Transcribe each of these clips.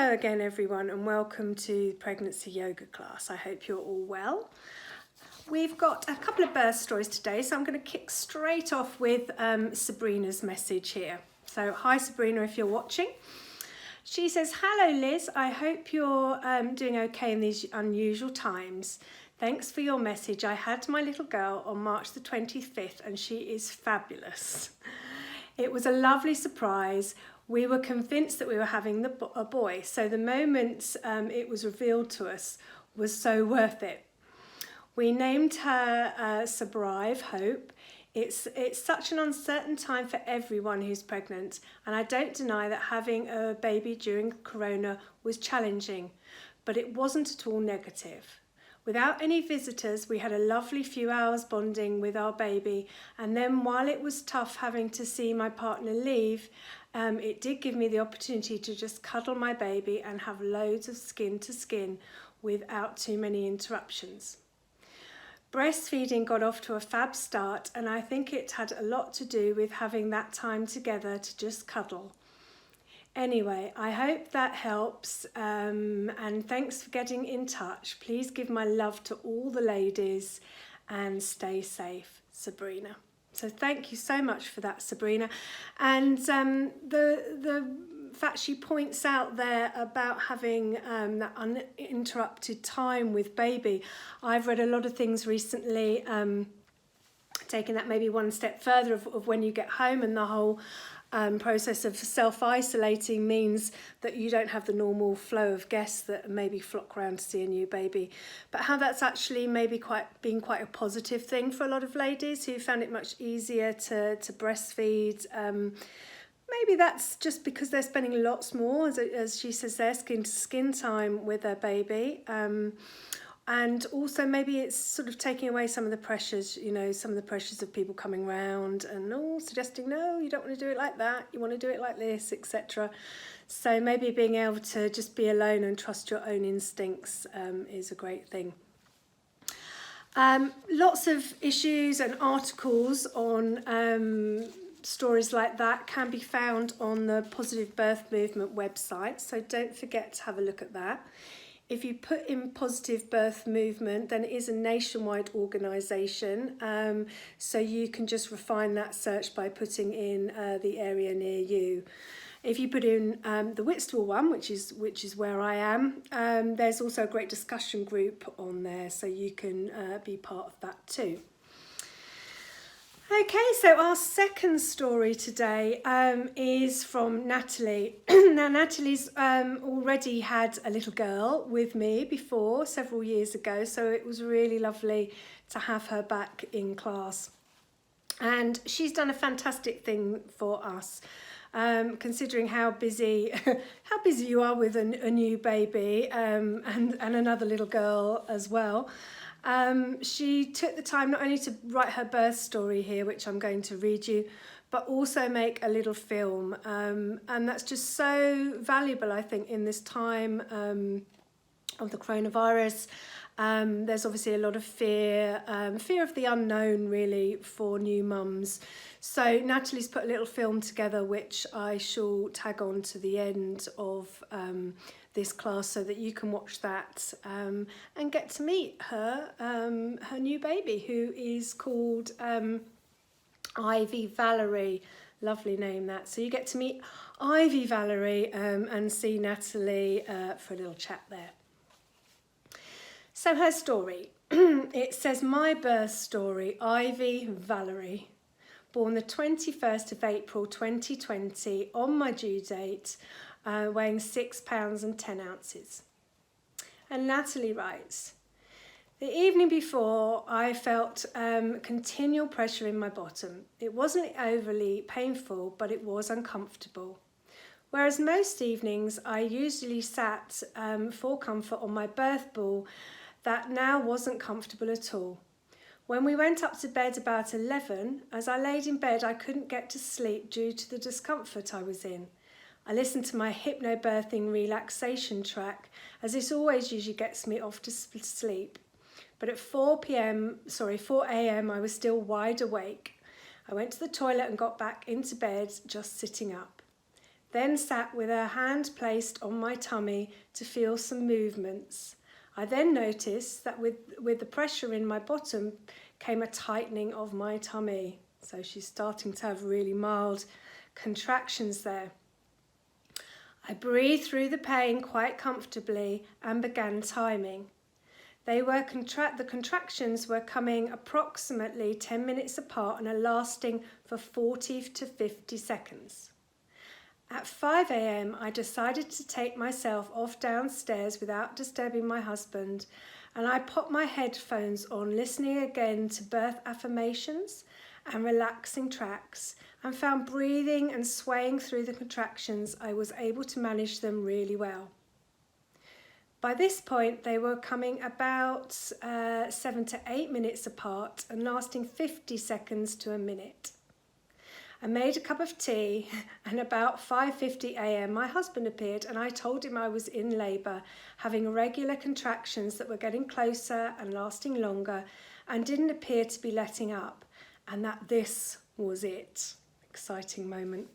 Hello again everyone and welcome to Pregnancy Yoga class. I hope you're all well. We've got a couple of birth stories today, so I'm going to kick straight off with Sabrina's message here. So hi Sabrina if you're watching. She says, hello Liz, I hope you're doing okay in these unusual times. Thanks for your message. I had my little girl on March the 25th and she is fabulous. It was a lovely surprise. We were convinced that we were having a boy, so the moment it was revealed to us was so worth it. We named her Sabrive, Hope. It's such an uncertain time for everyone who's pregnant, and I don't deny that having a baby during Corona was challenging, but it wasn't at all negative. Without any visitors, we had a lovely few hours bonding with our baby, and then while it was tough having to see my partner leave, it did give me the opportunity to just cuddle my baby and have loads of skin to skin without too many interruptions. Breastfeeding got off to a fab start, and I think it had a lot to do with having that time together to just cuddle. Anyway, I hope that helps, and thanks for getting in touch. Please give my love to all the ladies and stay safe, Sabrina. So thank you so much for that, Sabrina. And the fact she points out there about having that uninterrupted time with baby, I've read a lot of things recently, taking that maybe one step further of when you get home, and the whole process of self-isolating means that you don't have the normal flow of guests that maybe flock around to see a new baby, but how that's actually maybe been quite a positive thing for a lot of ladies who found it much easier to breastfeed. Maybe that's just because they're spending lots more, as she says there, skin to skin time with their baby. And also maybe it's sort of taking away some of the pressures, you know, some of the pressures of people coming round and suggesting, no, you don't want to do it like that, you want to do it like this, etc. So maybe being able to just be alone and trust your own instincts is a great thing. Lots of issues and articles on stories like that can be found on the Positive Birth Movement website, so don't forget to have a look at that. If you put in Positive Birth Movement, then it is a nationwide organisation, so you can just refine that search by putting in the area near you. If you put in the Whitstable one, which is where I am, there's also a great discussion group on there, so you can be part of that too. Okay, so our second story today is from Natalie. Now, Natalie's already had a little girl with me before, several years ago, so it was really lovely to have her back in class. And she's done a fantastic thing for us, considering how busy you are with a new baby and another little girl as well. She took the time not only to write her birth story here, which I'm going to read you, but also make a little film. And that's just so valuable, I think, in this time of the coronavirus. There's obviously a lot of fear of the unknown, really, for new mums. So Natalie's put a little film together, which I shall tag on to the end of this class so that you can watch that and get to meet her new baby, who is called Ivy Valerie. Lovely name, that. So you get to meet Ivy Valerie and see Natalie for a little chat there. So her story, it says, my birth story, Ivy Valerie, born the 21st of April 2020 on my due date, weighing 6 pounds and 10 ounces. And Natalie writes, the evening before, I felt continual pressure in my bottom. It wasn't overly painful, but it was uncomfortable. Whereas most evenings, I usually sat for comfort on my birth ball, that now wasn't comfortable at all. When we went up to bed about 11, as I laid in bed, I couldn't get to sleep due to the discomfort I was in. I listened to my hypnobirthing relaxation track, as this always usually gets me off to sleep. But at 4 a.m, I was still wide awake. I went to the toilet and got back into bed, just sitting up. then sat with her hand placed on my tummy to feel some movements. I then noticed that with the pressure in my bottom came a tightening of my tummy. So she's starting to have really mild contractions there. I breathed through the pain quite comfortably and began timing. The contractions were coming approximately 10 minutes apart and are lasting for 40 to 50 seconds. At 5 a.m, I decided to take myself off downstairs without disturbing my husband, and I popped my headphones on, listening again to birth affirmations and relaxing tracks, and found breathing and swaying through the contractions. I was able to manage them really well. By this point, they were coming about 7 to 8 minutes apart and lasting 50 seconds to a minute. I made a cup of tea, and about 5:50 a.m. my husband appeared, and I told him I was in labour, having regular contractions that were getting closer and lasting longer and didn't appear to be letting up, and that this was it. Exciting moment.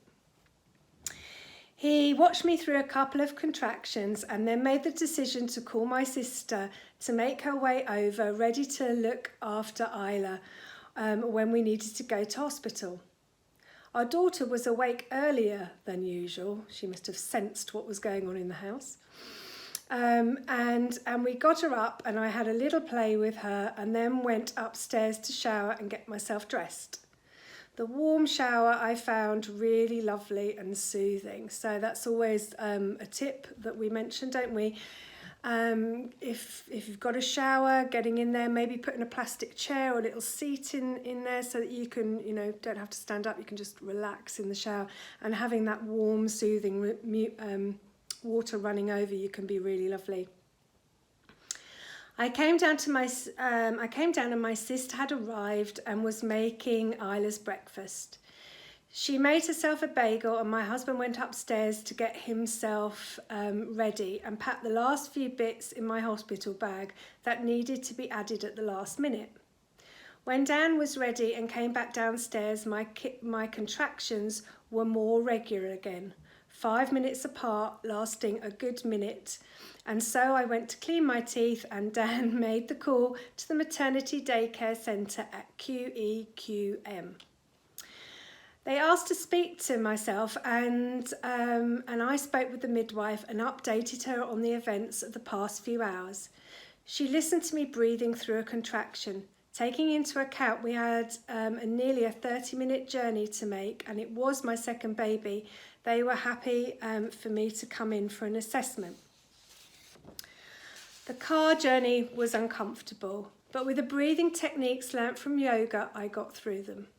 He watched me through a couple of contractions and then made the decision to call my sister to make her way over, ready to look after Isla when we needed to go to hospital. Our daughter was awake earlier than usual. She must have sensed what was going on in the house. And we got her up, and I had a little play with her and then went upstairs to shower and get myself dressed. The warm shower I found really lovely and soothing. So that's always a tip that we mention, don't we? If you've got a shower, getting in there, maybe putting a plastic chair or a little seat in there so that you can, don't have to stand up, you can just relax in the shower, and having that warm, soothing water running over you can be really lovely. I came down and my sister had arrived and was making Isla's breakfast. She made herself a bagel, and my husband went upstairs to get himself ready and packed the last few bits in my hospital bag that needed to be added at the last minute. When Dan was ready and came back downstairs, my contractions were more regular again, 5 minutes apart, lasting a good minute. And so I went to clean my teeth, and Dan made the call to the maternity daycare centre at QEQM. They asked to speak to myself, and I spoke with the midwife and updated her on the events of the past few hours. She listened to me breathing through a contraction. Taking into account we had nearly a 30-minute journey to make, and it was my second baby, they were happy for me to come in for an assessment. The car journey was uncomfortable, but with the breathing techniques learnt from yoga, I got through them.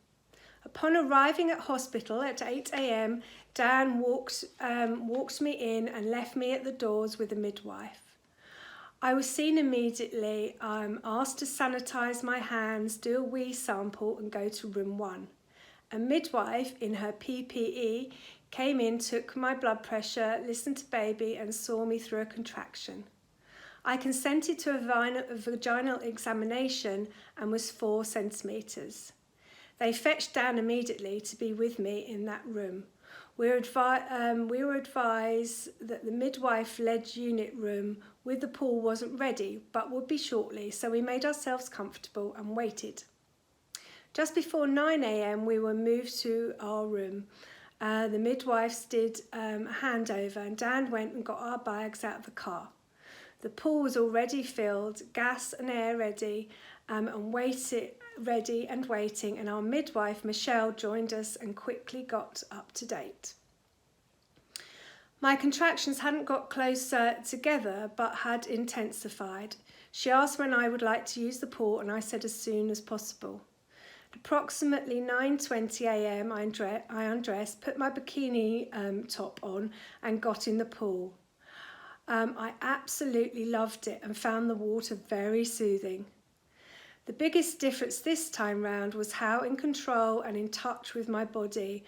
Upon arriving at hospital at 8 a.m, Dan walked me in and left me at the doors with a midwife. I was seen immediately, asked to sanitise my hands, do a wee sample and go to room 1. A midwife in her PPE came in, took my blood pressure, listened to baby and saw me through a contraction. I consented to a vaginal examination and was 4 centimetres. They fetched Dan immediately to be with me in that room. We were advised that the midwife-led unit room with the pool wasn't ready, but would be shortly, so we made ourselves comfortable and waited. Just before 9 a.m, we were moved to our room. The midwives did a handover, and Dan went and got our bags out of the car. The pool was already filled, gas and air ready, and waiting, and our midwife, Michelle, joined us and quickly got up to date. My contractions hadn't got closer together, but had intensified. She asked when I would like to use the pool, and I said as soon as possible. At approximately 9:20 a.m, I undressed, put my bikini top on, and got in the pool. I absolutely loved it and found the water very soothing. The biggest difference this time round was how in control and in touch with my body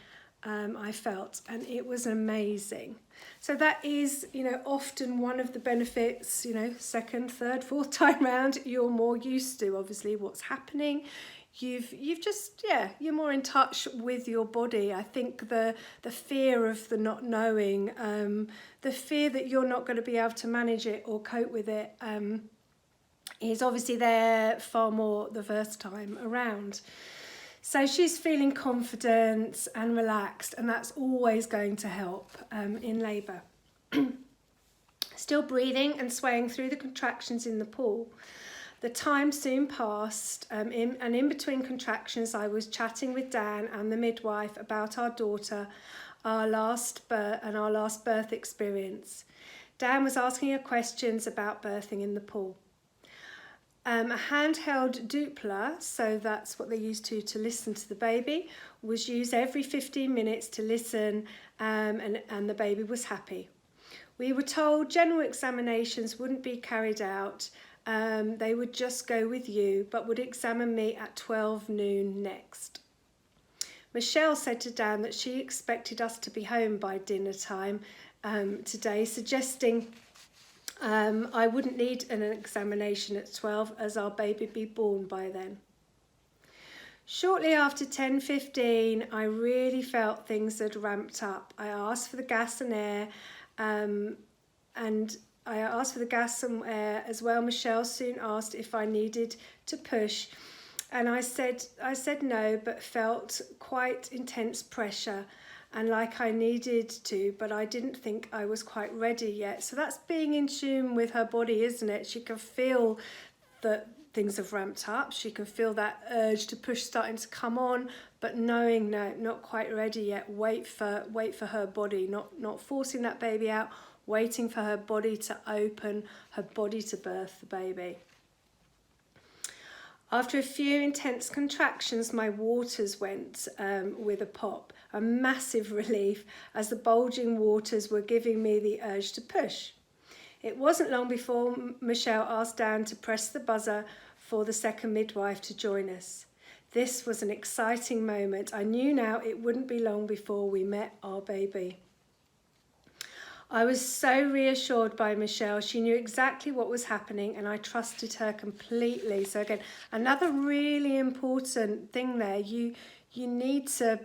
I felt, and it was amazing. So that is, often one of the benefits, second, third, fourth time round, you're more used to obviously what's happening. you've just, yeah, you're more in touch with your body. I think the fear of the not knowing, the fear that you're not going to be able to manage it or cope with it, is obviously there far more the first time around. So she's feeling confident and relaxed, and that's always going to help in labour. Still breathing and swaying through the contractions in the pool. The time soon passed, and in between contractions I was chatting with Dan and the midwife about our daughter, our last birth experience. Dan was asking her questions about birthing in the pool. A handheld Doppler, so that's what they used to listen to the baby, was used every 15 minutes to listen, and the baby was happy. We were told general examinations wouldn't be carried out. They would just go with you, but would examine me at 12 noon next. Michelle said to Dan that she expected us to be home by dinner time today, suggesting I wouldn't need an examination at 12 as our baby would be born by then. Shortly after 10:15, I really felt things had ramped up. I asked for the gas and air, and I asked for the gas and air as well. Michelle soon asked if I needed to push, and I said no, but felt quite intense pressure and like I needed to, but I didn't think I was quite ready yet. So that's being in tune with her body, isn't it? She can feel that things have ramped up. She can feel that urge to push starting to come on, but knowing, no, not quite ready yet. Wait for her body, not forcing that baby out, waiting for her body to open, her body to birth the baby. After a few intense contractions, my waters went with a pop, a massive relief as the bulging waters were giving me the urge to push. It wasn't long before Michelle asked Dan to press the buzzer for the second midwife to join us. This was an exciting moment. I knew now it wouldn't be long before we met our baby. I was so reassured by Michelle. She knew exactly what was happening and I trusted her completely. So again, another really important thing there. You need to,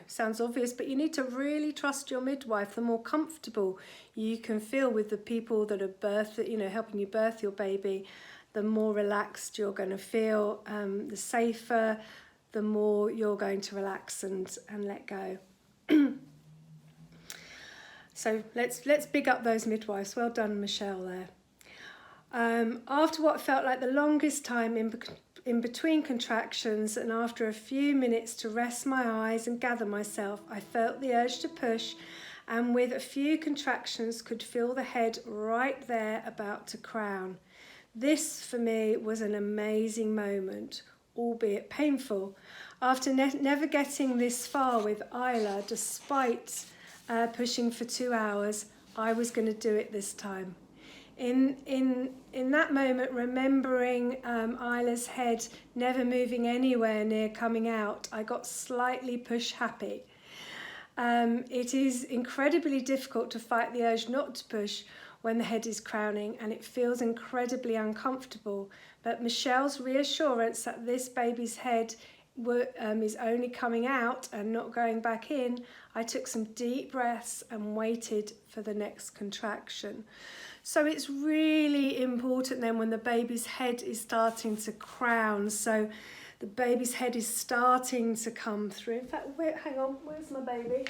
sounds obvious, but you need to really trust your midwife. The more comfortable you can feel with the people that are helping you birth your baby, the more relaxed you're going to feel, the safer, the more you're going to relax and let go. So let's big up those midwives. Well done, Michelle, there. After what felt like the longest time in between contractions and after a few minutes to rest my eyes and gather myself, I felt the urge to push, and with a few contractions could feel the head right there about to crown. This for me was an amazing moment, albeit painful. After never getting this far with Isla, despite pushing for 2 hours, I was going to do it this time. In that moment, remembering Isla's head never moving anywhere near coming out, I got slightly push happy. It is incredibly difficult to fight the urge not to push when the head is crowning, and it feels incredibly uncomfortable. But Michelle's reassurance that this baby's head is only coming out and not going back in, I took some deep breaths and waited for the next contraction. So it's really important then when the baby's head is starting to crown, so the baby's head is starting to come through. In fact, hang on, where's my baby?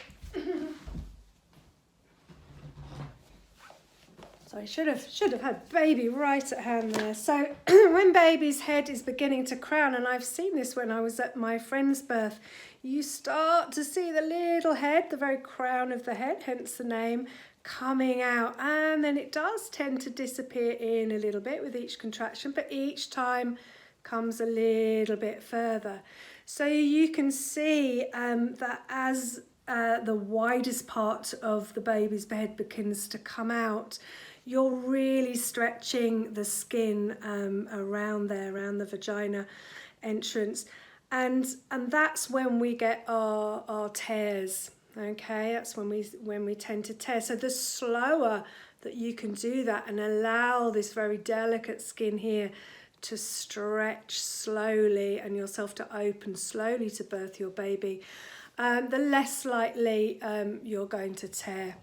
So I should have had baby right at hand there. So when baby's head is beginning to crown, and I've seen this when I was at my friend's birth, you start to see the little head, the very crown of the head, hence the name, coming out. And then it does tend to disappear in a little bit with each contraction, but each time comes a little bit further. So you can see that as the widest part of the baby's head begins to come out, you're really stretching the skin around there, around the vagina entrance. And that's when we get our tears, okay? That's when we tend to tear. So the slower that you can do that and allow this very delicate skin here to stretch slowly and yourself to open slowly to birth your baby, the less likely you're going to tear.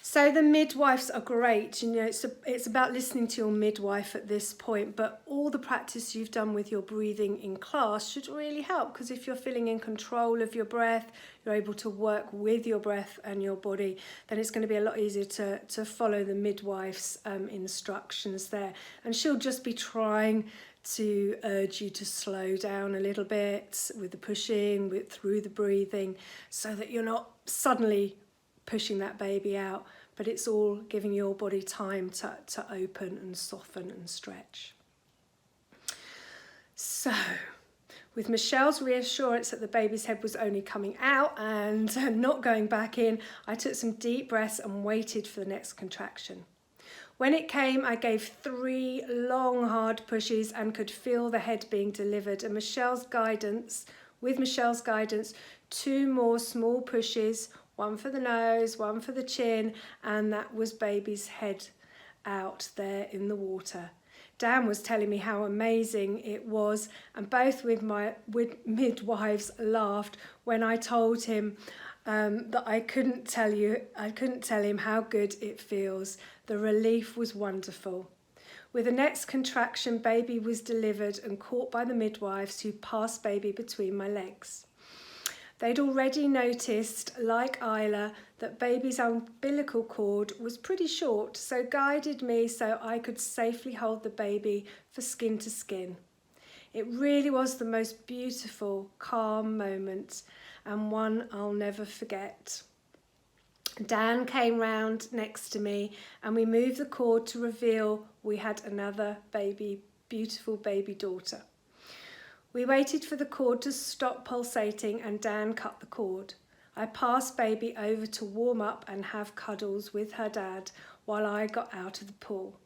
So the midwives are great. You know, it's about listening to your midwife at this point, but all the practice you've done with your breathing in class should really help, because if you're feeling in control of your breath, you're able to work with your breath and your body, then it's going to be a lot easier to follow the midwife's instructions there. And she'll just be trying to urge you to slow down a little bit with the pushing, through the breathing, so that you're not suddenly pushing that baby out, but it's all giving your body time to open and soften and stretch. So, with Michelle's reassurance that the baby's head was only coming out and not going back in, I took some deep breaths and waited for the next contraction. When it came, I gave 3 long, hard pushes and could feel the head being delivered. And with Michelle's guidance, 2 more small pushes, one for the nose, one for the chin, and that was baby's head out there in the water. Dan was telling me how amazing it was, and both with midwives laughed when I told him that I couldn't tell him how good it feels. The relief was wonderful. With the next contraction, baby was delivered and caught by the midwives, who passed baby between my legs. They'd already noticed, like Isla, that baby's umbilical cord was pretty short, so guided me so I could safely hold the baby for skin to skin. It really was the most beautiful, calm moment, and one I'll never forget. Dan came round next to me and we moved the cord to reveal we had another beautiful baby daughter. We waited for the cord to stop pulsating and Dan cut the cord. I passed baby over to warm up and have cuddles with her dad while I got out of the pool.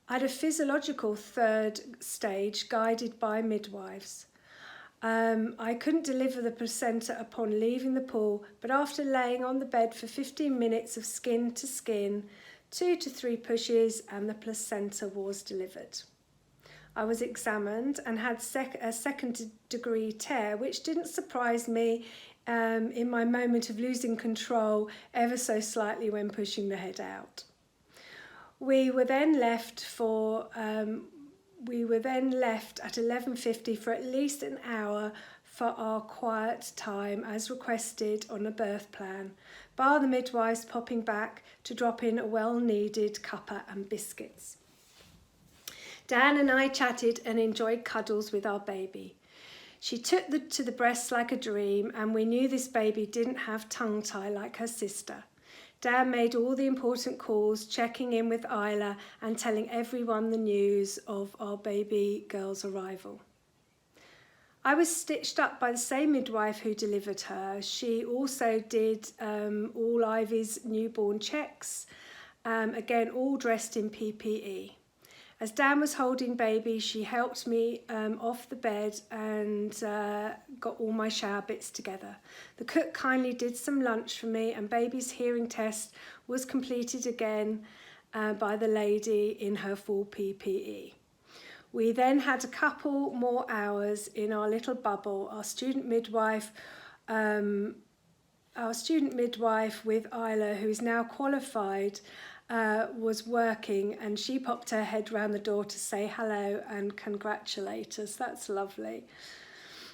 I had a physiological 3rd stage guided by midwives. I couldn't deliver the placenta upon leaving the pool, but after laying on the bed for 15 minutes of skin to skin, 2 to 3 pushes, and the placenta was delivered. I was examined and had a 2nd degree tear, which didn't surprise me in my moment of losing control ever so slightly when pushing the head out. We were then left at 11:50 for at least an hour for our quiet time as requested on a birth plan, bar the midwives popping back to drop in a well-needed cuppa and biscuits. Dan and I chatted and enjoyed cuddles with our baby. She took to the breasts like a dream, and we knew this baby didn't have tongue tie like her sister. Dan made all the important calls, checking in with Isla and telling everyone the news of our baby girl's arrival. I was stitched up by the same midwife who delivered her. She also did all Ivy's newborn checks, again all dressed in PPE. As Dan was holding baby, she helped me off the bed and got all my shower bits together. The cook kindly did some lunch for me, and baby's hearing test was completed again by the lady in her full PPE. We then had a couple more hours in our little bubble. Our student midwife with Isla, who is now qualified, was working, and she popped her head round the door to say hello and congratulate us. That's lovely.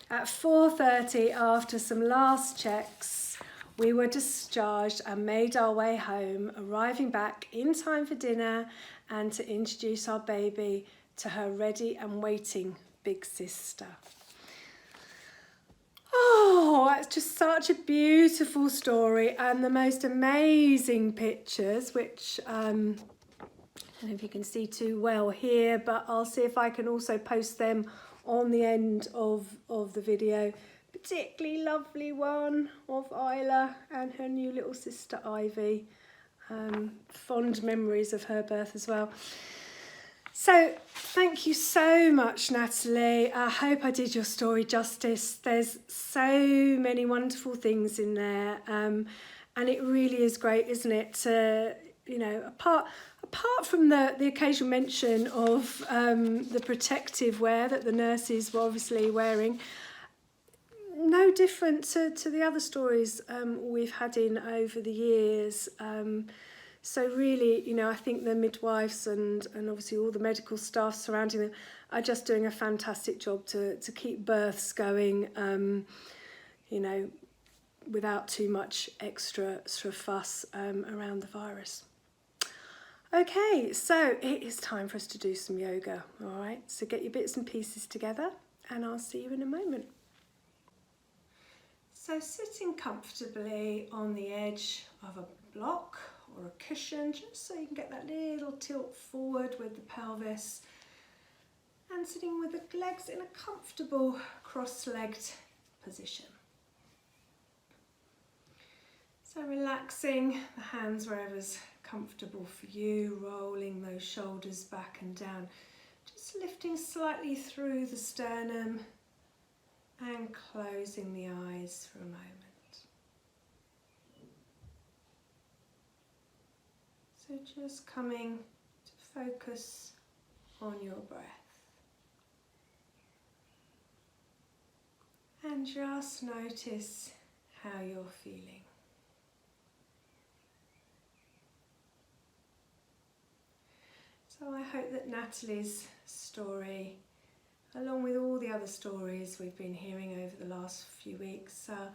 At 4:30, after some last checks, we were discharged and made our way home, arriving back in time for dinner and to introduce our baby to her ready and waiting big sister. Oh, it's just such a beautiful story, and the most amazing pictures, which I don't know if you can see too well here, but I'll see if I can also post them on the end of the video. Particularly lovely one of Isla and her new little sister Ivy. Fond memories of her birth as well. So thank you so much, Natalie. I hope I did your story justice. There's so many wonderful things in there, and it really is great, isn't it? To, you know, apart apart from the occasional mention of the protective wear that the nurses were obviously wearing, no different to the other stories we've had in over the years. So really, you know, I think the midwives and obviously all the medical staff surrounding them are just doing a fantastic job to keep births going, you know, without too much extra fuss around the virus. Okay, so it is time for us to do some yoga, all right? So get your bits and pieces together and I'll see you in a moment. So sitting comfortably on the edge of a block or a cushion, just so you can get that little tilt forward with the pelvis, and sitting with the legs in a comfortable cross-legged position. So relaxing the hands wherever's comfortable for you, rolling those shoulders back and down, just lifting slightly through the sternum and closing the eyes for a moment. So just coming to focus on your breath. And just notice how you're feeling. So I hope that Natalie's story, along with all the other stories we've been hearing over the last few weeks, are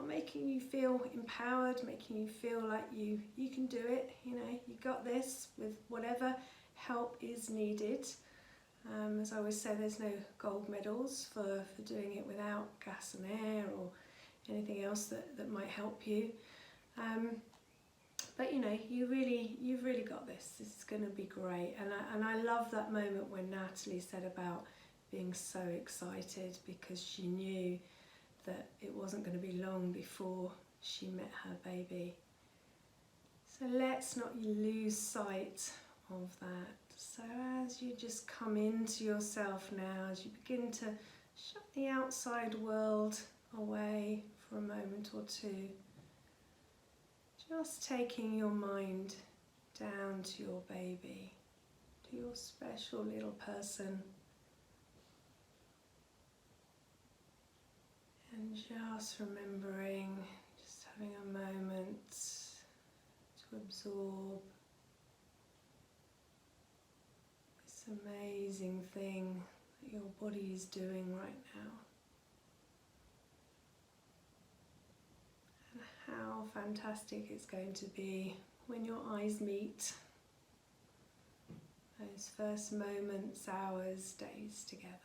making you feel empowered, making you feel like you can do it. You know, you got this with whatever help is needed. As I always say, there's no gold medals for doing it without gas and air or anything else that might help you. But you know, you've really got this. This is going to be great. And I love that moment when Natalie said about being so excited because she knew that it wasn't going to be long before she met her baby. So let's not lose sight of that. So as you just come into yourself now, as you begin to shut the outside world away for a moment or two, just taking your mind down to your baby, to your special little person, and just remembering, just having a moment to absorb this amazing thing that your body is doing right now. And how fantastic it's going to be when your eyes meet. Those first moments, hours, days together.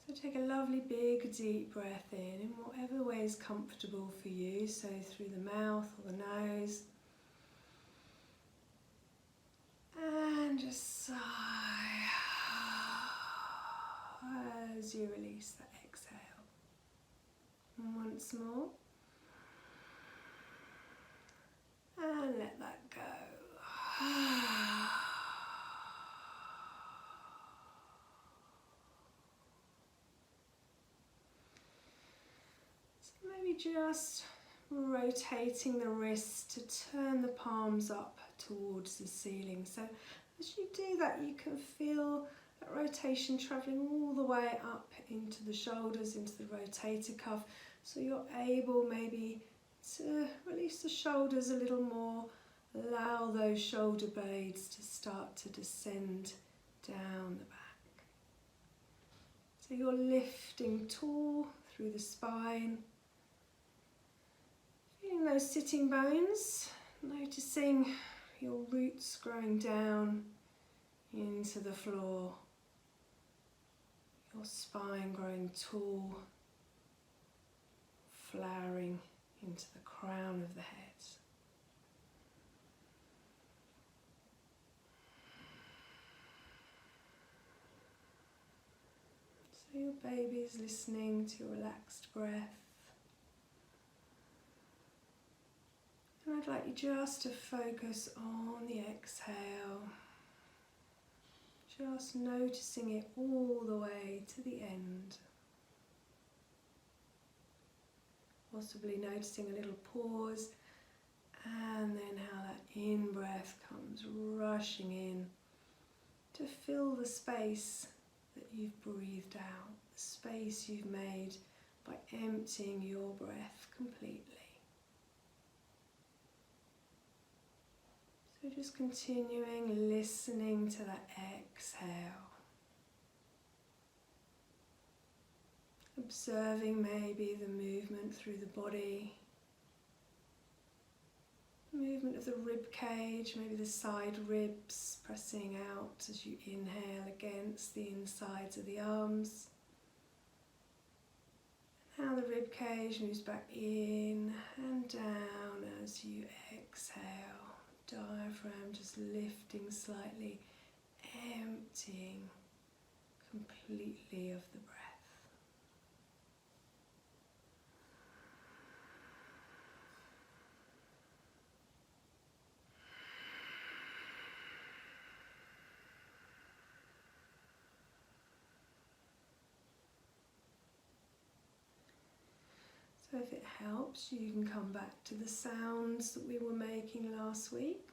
So take a lovely big deep breath in whatever way is comfortable for you, so through the mouth or the nose, and just sigh as you release that exhale. And once more, and let that go. Maybe just rotating the wrists to turn the palms up towards the ceiling. So as you do that, you can feel that rotation travelling all the way up into the shoulders, into the rotator cuff. So you're able maybe to release the shoulders a little more, allow those shoulder blades to start to descend down the back. So you're lifting tall through the spine. Feeling those sitting bones, noticing your roots growing down into the floor, your spine growing tall, flowering into the crown of the head. So your baby is listening to your relaxed breath. And I'd like you just to focus on the exhale, just noticing it all the way to the end. possibly noticing a little pause, and then how that in-breath comes rushing in to fill the space that you've breathed out, the space you've made by emptying your breath completely. So just continuing listening to that exhale. Observing maybe the movement through the body, movement of the rib cage, maybe the side ribs pressing out as you inhale against the insides of the arms. How the rib cage moves back in and down as you exhale. Diaphragm just lifting slightly, emptying completely of the breath. So if it helps, you can come back to the sounds that we were making last week.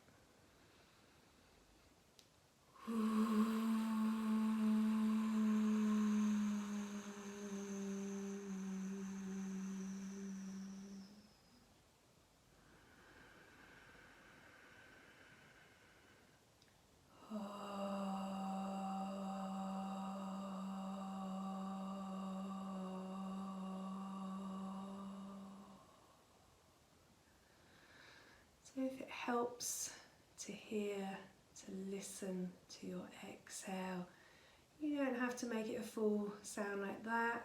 So if it helps to hear, to listen to your exhale, you don't have to make it a full sound like that.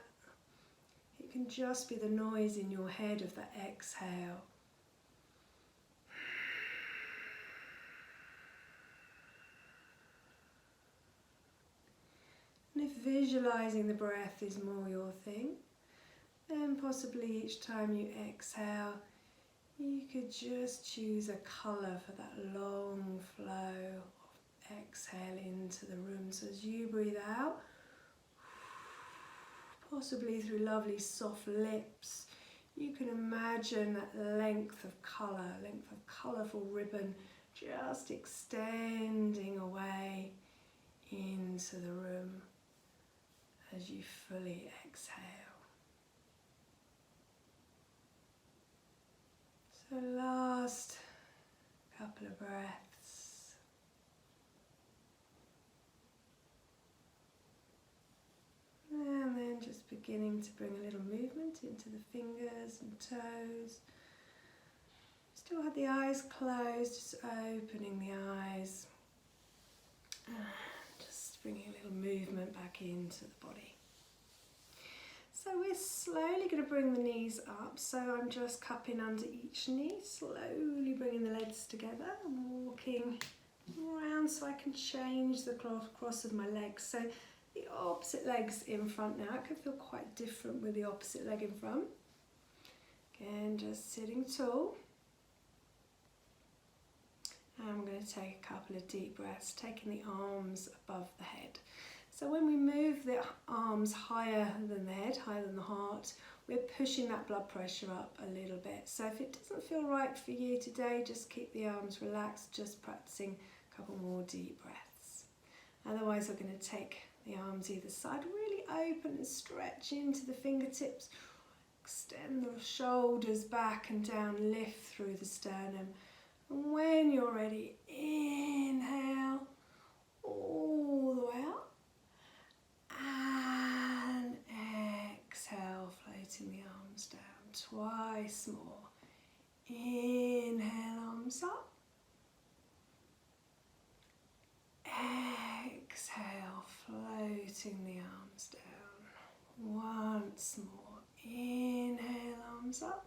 It can just be the noise in your head of that exhale. And if visualizing the breath is more your thing, then possibly each time you exhale, you could just choose a colour for that long flow of exhale into the room. So as you breathe out, possibly through lovely soft lips, you can imagine that length of colour, length of colourful ribbon just extending away into the room as you fully exhale. So last couple of breaths. And then just beginning to bring a little movement into the fingers and toes. Still have the eyes closed, just opening the eyes. And just bringing a little movement back into the body. So we're slowly going to bring the knees up, so I'm just cupping under each knee, slowly bringing the legs together and walking around so I can change the cross of my legs. So the opposite leg's in front now. It can feel quite different with the opposite leg in front. Again, just sitting tall. And I'm going to take a couple of deep breaths, taking the arms above the head. So when we move the arms higher than the head, higher than the heart, we're pushing that blood pressure up a little bit. So if it doesn't feel right for you today, just keep the arms relaxed, just practicing a couple more deep breaths. Otherwise, we're going to take the arms either side, really open and stretch into the fingertips. Extend the shoulders back and down, lift through the sternum. And when you're ready, inhale all the way up. And exhale, floating the arms down. Twice more. Inhale, arms up. Exhale, floating the arms down. Once more. Inhale, arms up.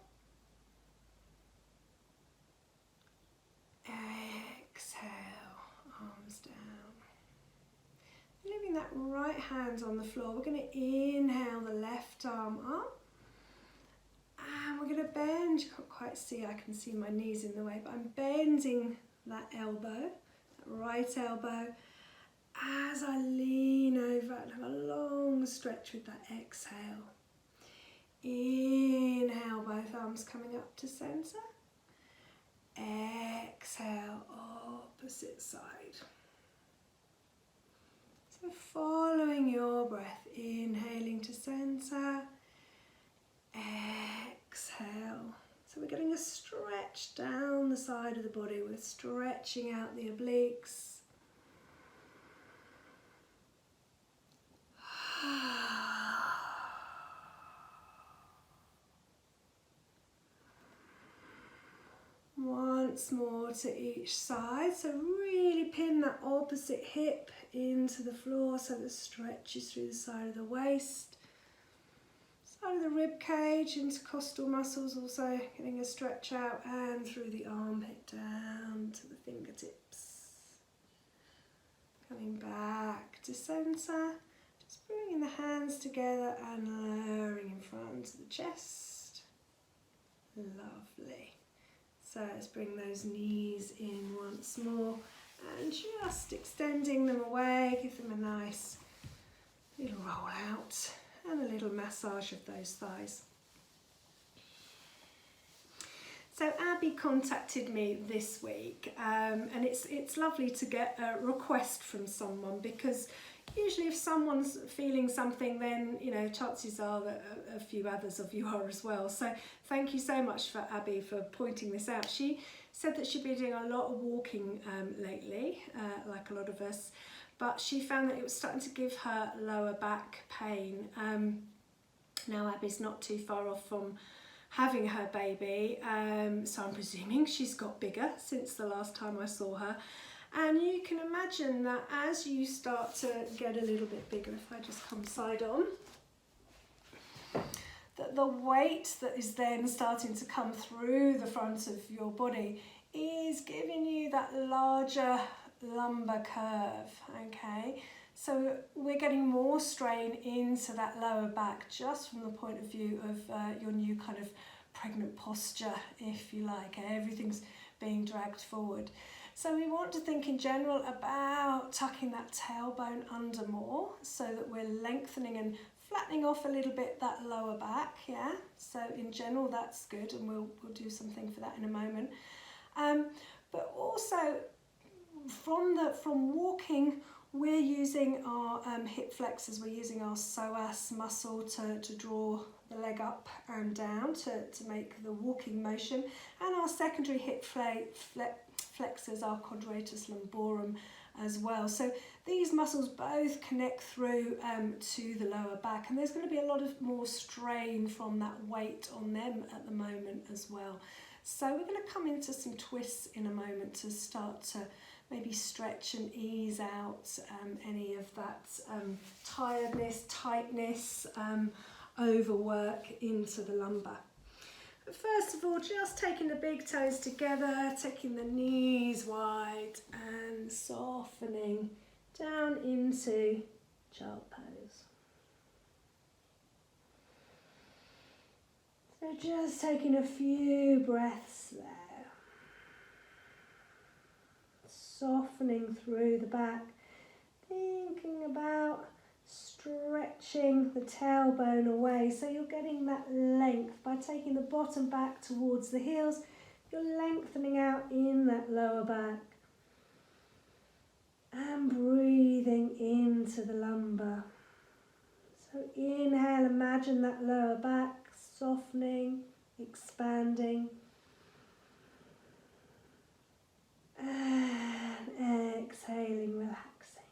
Exhale, arms down. Leaving that right hand on the floor, we're going to inhale the left arm up. And we're going to bend, you can't quite see, I can see my knees in the way, but I'm bending that elbow, that right elbow, as I lean over and have a long stretch with that exhale. Inhale, both arms arms coming up to centre. Exhale, opposite side. So following your breath, inhaling to centre, exhale. So we're getting a stretch down the side of the body. We're stretching out the obliques. Once more to each side, so really pin that opposite hip into the floor so that it stretches through the side of the waist, side of the rib cage, intercostal muscles also getting a stretch out, and through the armpit down to the fingertips. Coming back to centre, just bringing the hands together and lowering in front of the chest. Lovely. So let's bring those knees in once more and just extending them away, give them a nice little roll out and a little massage of those thighs. So Abby contacted me this week and it's lovely to get a request from someone, because usually if someone's feeling something, then chances are that a few others of you are as well. So thank you so much for Abby for pointing this out. She said that she'd been doing a lot of walking lately, like a lot of us, but she found that it was starting to give her lower back pain. Now Abby's not too far off from having her baby, so I'm presuming she's got bigger since the last time I saw her. And you can imagine that as you start to get a little bit bigger, if I just come side on, that the weight that is then starting to come through the front of your body is giving you that larger lumbar curve, okay? So we're getting more strain into that lower back just from the point of view of your new kind of pregnant posture, if you like. Everything's being dragged forward. So we want to think in general about tucking that tailbone under more so that we're lengthening and flattening off a little bit that lower back, yeah? So in general that's good, and we'll do something for that in a moment. But also from walking, we're using our hip flexors, we're using our psoas muscle to draw the leg up and down to make the walking motion, and our secondary hip flexors, our quadratus lumborum as well. So these muscles both connect through to the lower back, and there's going to be a lot of more strain from that weight on them at the moment as well. So we're going to come into some twists in a moment to start to maybe stretch and ease out any of that tiredness, tightness, overwork into the lumbar. But first of all, just taking the big toes together, taking the knees wide and softening down into child pose. So just taking a few breaths there. Softening through the back, thinking about stretching the tailbone away, so you're getting that length by taking the bottom back towards the heels. You're lengthening out in that lower back and breathing into the lumbar. So inhale, imagine that lower back softening, expanding, and exhaling, relaxing.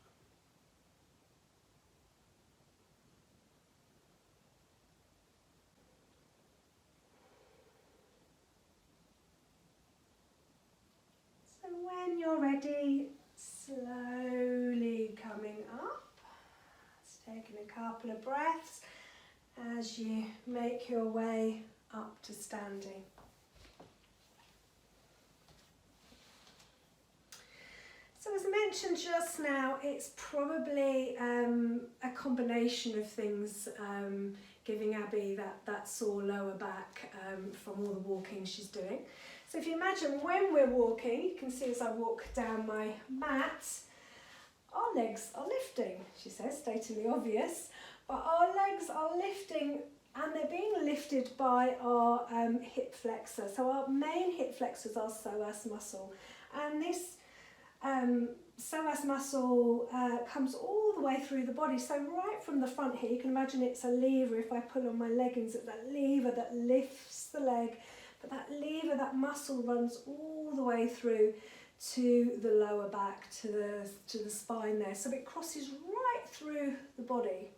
So when you're ready, slowly coming up, just taking a couple of breaths as you make your way up to standing. So as I mentioned just now, it's probably a combination of things giving Abby that sore lower back from all the walking she's doing. So if you imagine when we're walking, you can see as I walk down my mat, our legs are lifting, she says, stating the obvious, but our legs are lifting and they're being lifted by our hip flexor. So our main hip flexor is our psoas muscle, and this psoas muscle comes all the way through the body. So right from the front here, you can imagine it's a lever. If I pull on my leggings, it's that lever that lifts the leg, but that lever, that muscle runs all the way through to the lower back, to the spine there. So it crosses right through the body.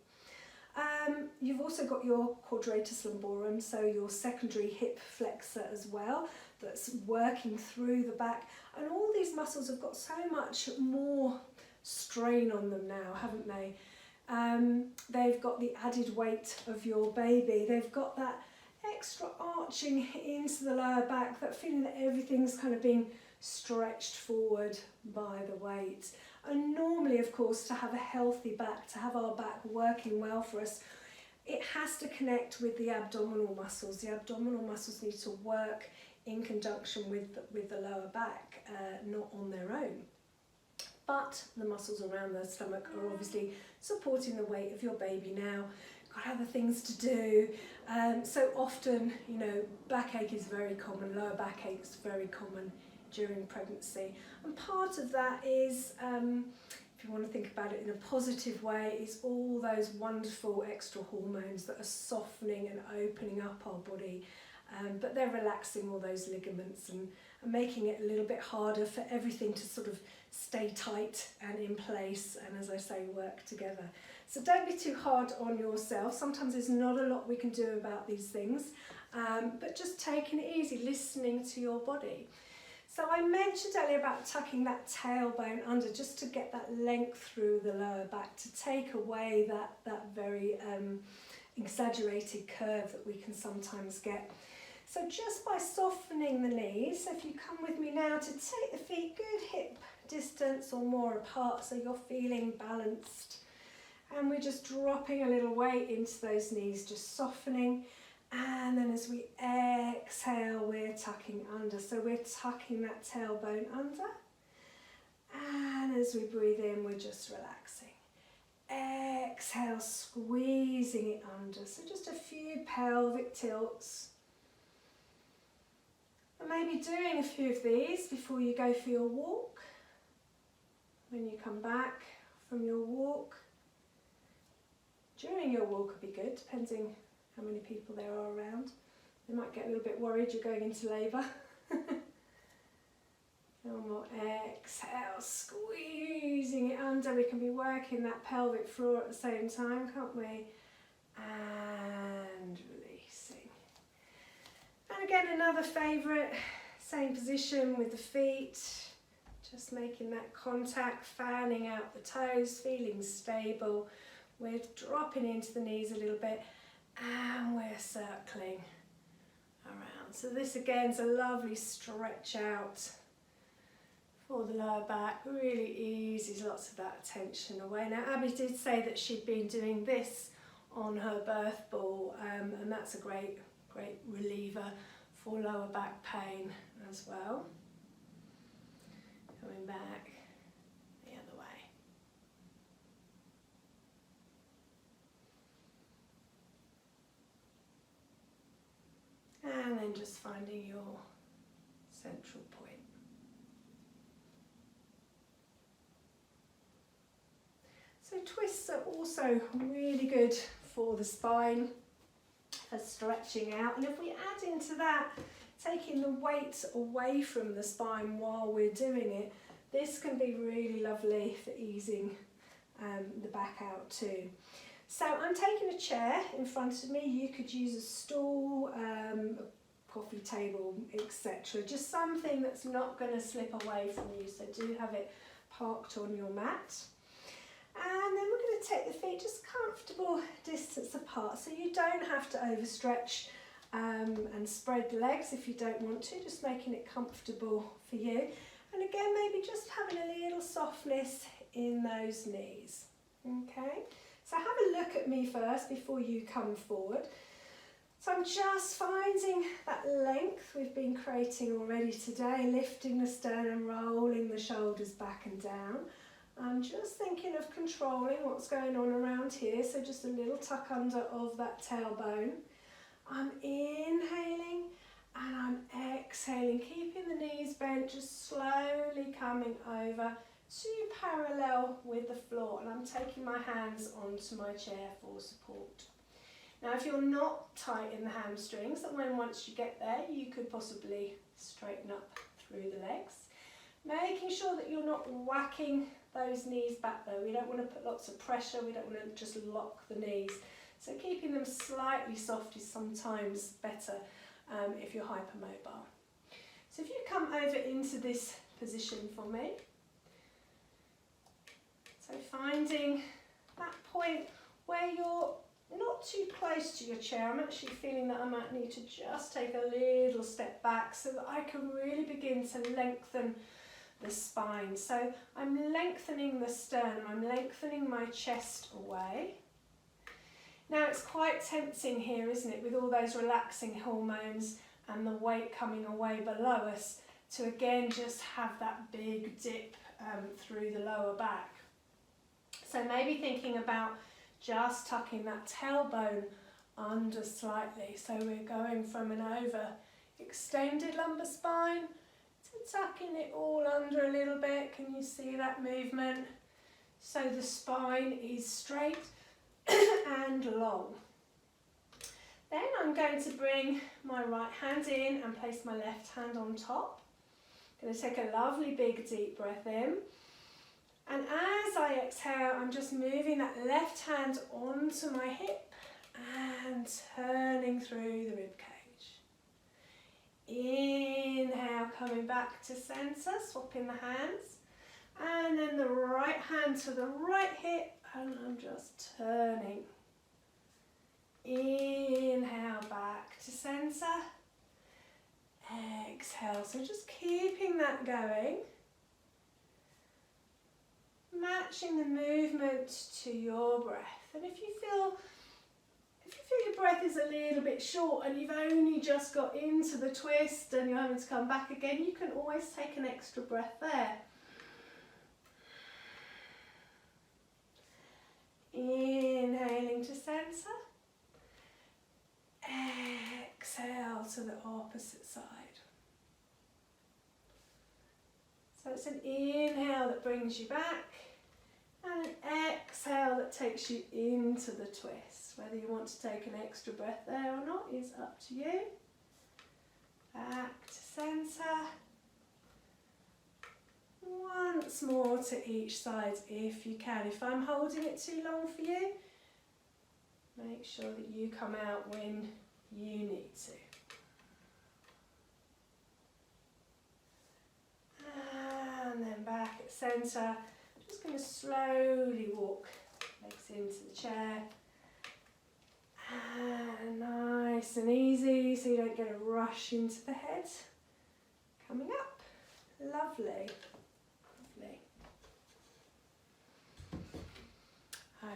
You've also got your quadratus lumborum, so your secondary hip flexor as well, that's working through the back. And all these muscles have got so much more strain on them now, haven't they? They've got the added weight of your baby. They've got that extra arching into the lower back, that feeling that everything's kind of being stretched forward by the weight. And normally, of course, to have a healthy back, to have our back working well for us, it has to connect with the abdominal muscles. The abdominal muscles need to work in conjunction with the lower back, not on their own. But the muscles around the stomach are obviously supporting the weight of your baby now. Got other things to do. So often, you know, backache is very common, lower backache is very common during pregnancy. And part of that is, if you want to think about it in a positive way, is all those wonderful extra hormones that are softening and opening up our body. But they're relaxing all those ligaments and making it a little bit harder for everything to sort of stay tight and in place and, as I say, work together. So don't be too hard on yourself. Sometimes there's not a lot we can do about these things, but just taking it easy, listening to your body. So I mentioned earlier about tucking that tailbone under, just to get that length through the lower back, to take away that very exaggerated curve that we can sometimes get. So just by softening the knees, so if you come with me now to take the feet good hip distance or more apart, so you're feeling balanced. And we're just dropping a little weight into those knees, just softening. And then as we exhale, we're tucking under. So we're tucking that tailbone under. And as we breathe in, we're just relaxing. Exhale, squeezing it under. So just a few pelvic tilts. And maybe doing a few of these before you go for your walk. When you come back from your walk. During your walk would be good, depending how many people there are around. They might get a little bit worried you're going into labour. One more exhale, squeezing it under. We can be working that pelvic floor at the same time, can't we? And releasing. And again, another favourite, same position with the feet. Just making that contact, fanning out the toes, feeling stable. We're dropping into the knees a little bit and we're circling around. So this again is a lovely stretch out for the lower back. Really eases lots of that tension away. Now Abby did say that she'd been doing this on her birth ball, and that's a great reliever for lower back pain as well. Coming back the other way. And then just finding your central point. So twists are also really good for the spine, for stretching out. And if we add into that, taking the weight away from the spine while we're doing it, this can be really lovely for easing the back out too. So I'm taking a chair in front of me. You could use a stool, a coffee table, etc. Just something that's not going to slip away from you. So do have it parked on your mat. And then we're going to take the feet just comfortable distance apart. So you don't have to overstretch and spread the legs if you don't want to. Just making it comfortable for you. And again, maybe just having a little softness in those knees. Okay. So have a look at me first before you come forward. So I'm just finding that length we've been creating already today, lifting the sternum, rolling the shoulders back and down. I'm just thinking of controlling what's going on around here, so just a little tuck under of that tailbone. I'm inhaling and I'm exhaling, keeping the knees bent, just slowly coming over to parallel with the floor, and I'm taking my hands onto my chair for support. Now if you're not tight in the hamstrings, then once you get there you could possibly straighten up through the legs. Making sure that you're not whacking those knees back though. We don't want to put lots of pressure, we don't want to just lock the knees. So keeping them slightly soft is sometimes better if you're hypermobile. So if you come over into this position for me, so finding that point where you're not too close to your chair. I'm actually feeling that I might need to just take a little step back so that I can really begin to lengthen the spine. So I'm lengthening the sternum, I'm lengthening my chest away. Now it's quite tempting here, isn't it, with all those relaxing hormones and the weight coming away below us, to again just have that big dip through the lower back. So maybe thinking about just tucking that tailbone under slightly. So we're going from an over extended lumbar spine to tucking it all under a little bit. Can you see that movement? So the spine is straight and long. Then I'm going to bring my right hand in and place my left hand on top. I'm going to take a lovely big deep breath in. And as I exhale, I'm just moving that left hand onto my hip and turning through the rib cage. Inhale, coming back to centre, swapping the hands. And then the right hand to the right hip, and I'm just turning. Inhale, back to centre. Exhale, so just keeping that going. Matching the movement to your breath. And if you feel your breath is a little bit short and you've only just got into the twist and you're having to come back again, you can always take an extra breath there. Inhaling to centre. Exhale to the opposite side. So it's an inhale that brings you back and an exhale that takes you into the twist. Whether you want to take an extra breath there or not is up to you. Back to centre. Once more to each side if you can. If I'm holding it too long for you, make sure that you come out when you need to. And then back at centre. Just going to slowly walk legs into the chair. And nice and easy so you don't get a rush into the head. Coming up. Lovely. Lovely.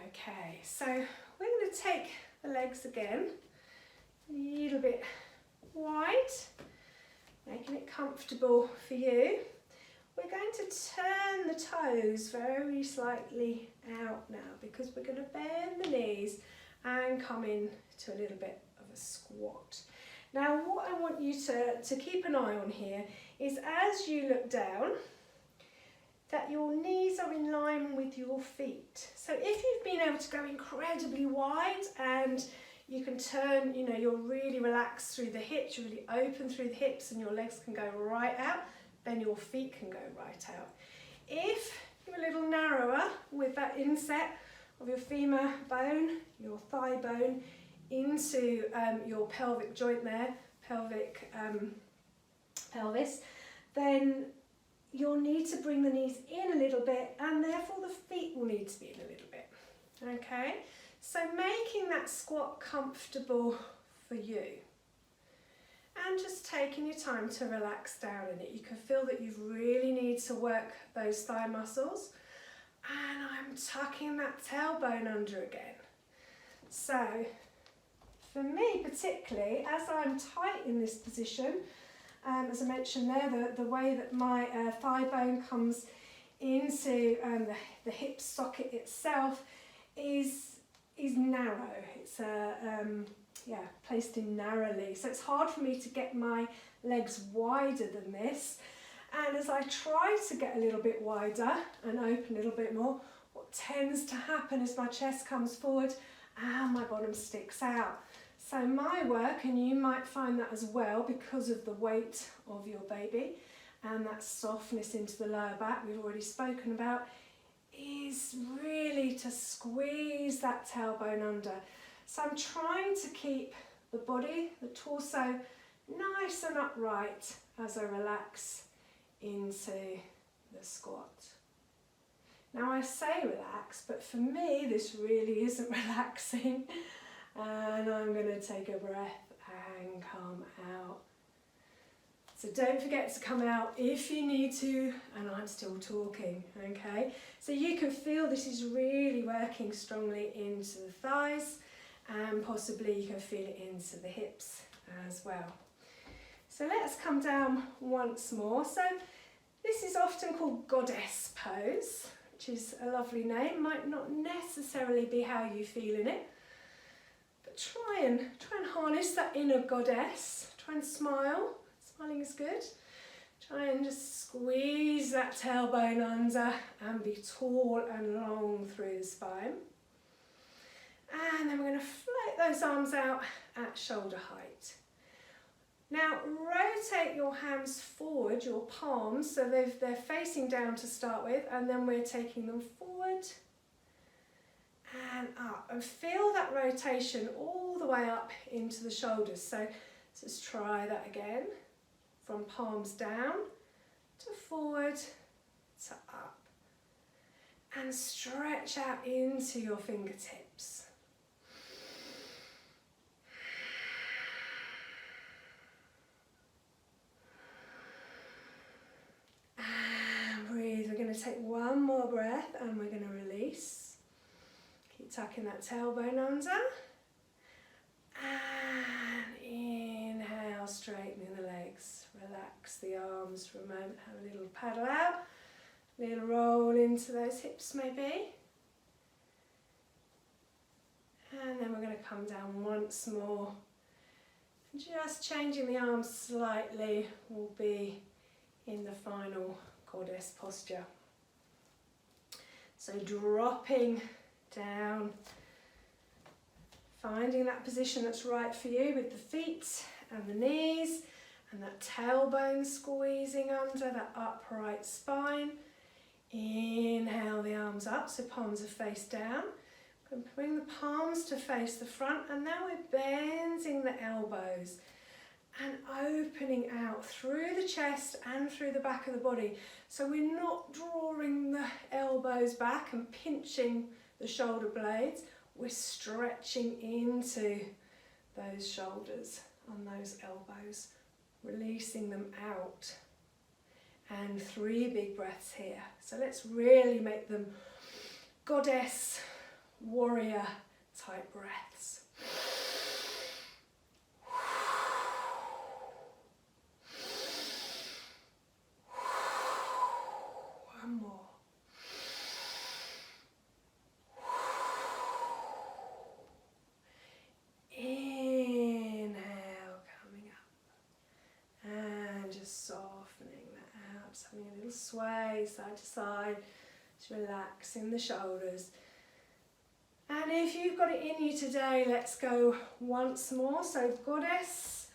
Okay, so we're going to take the legs again a little bit wide, making it comfortable for you. We're going to turn the toes very slightly out now because we're going to bend the knees and come in to a little bit of a squat. Now what I want you to keep an eye on here is as you look down, that your knees are in line with your feet. So if you've been able to go incredibly wide and you can turn, you're really relaxed through the hips, you're really open through the hips and your legs can go right out, then your feet can go right out. If you're a little narrower with that inset of your femur bone, your thigh bone, into your pelvic joint there, pelvis, then you'll need to bring the knees in a little bit and therefore the feet will need to be in a little bit. Okay, so making that squat comfortable for you. And just taking your time to relax down in it. You can feel that you really need to work those thigh muscles. And I'm tucking that tailbone under again. So, for me particularly, as I'm tight in this position, as I mentioned there, the way that my thigh bone comes into the hip socket itself is narrow. It's placed in narrowly. So it's hard for me to get my legs wider than this. And as I try to get a little bit wider and open a little bit more, what tends to happen is my chest comes forward and my bottom sticks out. So my work, and you might find that as well because of the weight of your baby and that softness into the lower back we've already spoken about, is really to squeeze that tailbone under. So I'm trying to keep the body, the torso, nice and upright as I relax into the squat. Now I say relax, but for me this really isn't relaxing. And I'm going to take a breath and come out. So don't forget to come out if you need to, and I'm still talking, okay? So you can feel this is really working strongly into the thighs, and possibly you can feel it into the hips as well. So let's come down once more. So this is often called goddess pose, which is a lovely name, might not necessarily be how you feel in it. But try and harness that inner goddess. Try and smile. Smiling is good. Try and just squeeze that tailbone under and be tall and long through the spine. And then we're going to float those arms out at shoulder height. Now rotate your hands forward, your palms, so they're facing down to start with, and then we're taking them forward and up, and feel that rotation all the way up into the shoulders. So let's try that again, from palms down to forward to up, and stretch out into your fingertips. And breathe. We're going to take one more breath and we're going to release. Keep tucking that tailbone under. And inhale, straightening the legs. Relax the arms for a moment. Have a little paddle out. A little roll into those hips maybe. And then we're going to come down once more. Just changing the arms slightly will be in the final goddess posture. So dropping down, finding that position that's right for you with the feet and the knees and that tailbone squeezing under that upright spine. Inhale the arms up, so palms are face down. Bring the palms to face the front, and now we're bending the elbows and opening out through the chest and through the back of the body. So we're not drawing the elbows back and pinching the shoulder blades. We're stretching into those shoulders and those elbows, releasing them out. And 3 big breaths here. So let's really make them goddess, warrior type breaths. One more. Inhale, coming up. And just softening that out. Just having a little sway side to side. Just relaxing the shoulders. And if you've got it in you today, let's go once more. So goddess,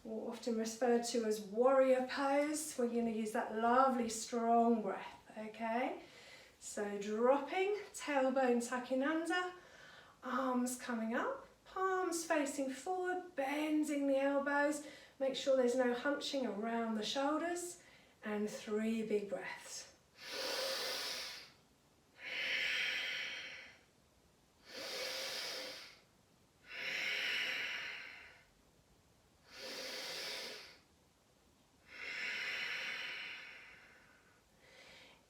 or often referred to as warrior pose. We're going to use that lovely strong breath, okay? So dropping, tailbone tucking under, arms coming up, palms facing forward, bending the elbows. Make sure there's no hunching around the shoulders. And 3 big breaths.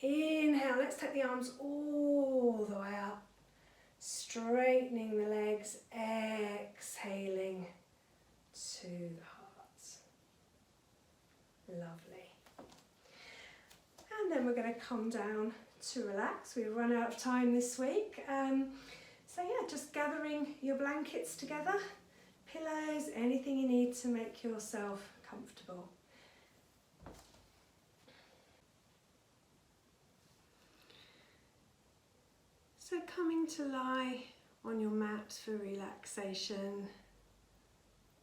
Inhale, let's take the arms all the way up, straightening the legs, exhaling to the heart. Lovely. And then we're going to come down to relax. We've run out of time this week. So yeah, just gathering your blankets together, pillows, anything you need to make yourself comfortable. So coming to lie on your mat for relaxation,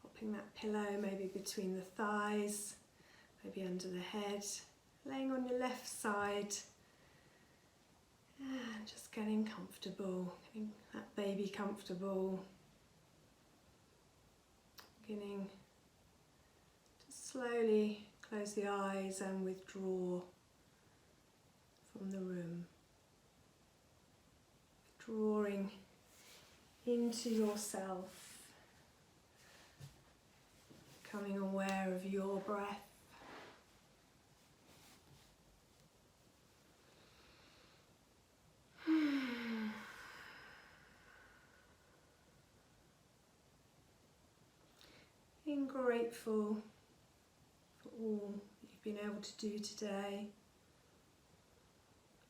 popping that pillow maybe between the thighs, maybe under the head, laying on your left side, and just getting comfortable, getting that baby comfortable, beginning to slowly close the eyes and withdraw from the room. Drawing into yourself, becoming aware of your breath. Being grateful for all you've been able to do today.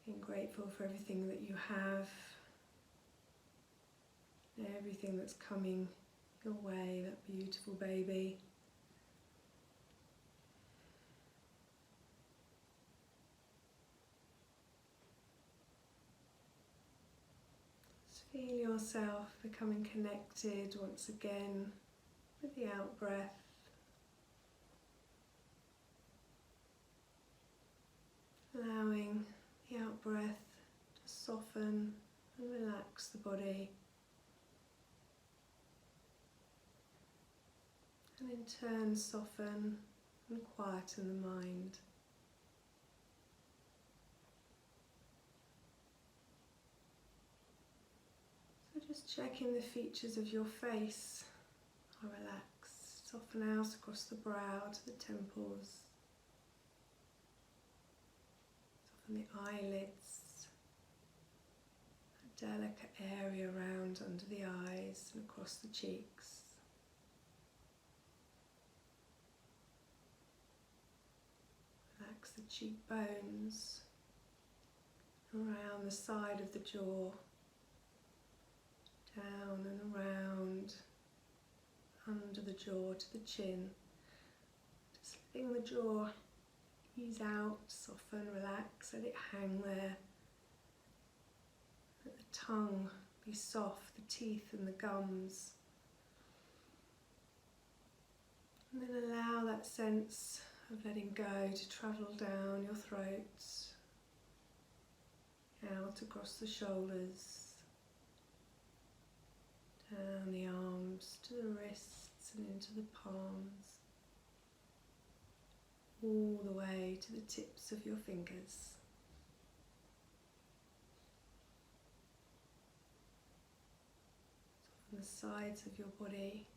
Being grateful for everything that you have. Everything that's coming your way, that beautiful baby. Just feel yourself becoming connected once again with the out breath. Allowing the out breath to soften and relax the body. And in turn soften and quieten the mind. So just checking the features of your face are relaxed. Soften out across the brow to the temples. Soften the eyelids. A delicate area around under the eyes and across the cheeks. Relax the cheekbones, around the side of the jaw, down and around, under the jaw to the chin. Just letting the jaw ease out, soften, relax, let it hang there. Let the tongue be soft, the teeth and the gums. And then allow that sense of letting go to travel down your throat, out across the shoulders, down the arms to the wrists and into the palms, all the way to the tips of your fingers. Soften the sides of your body.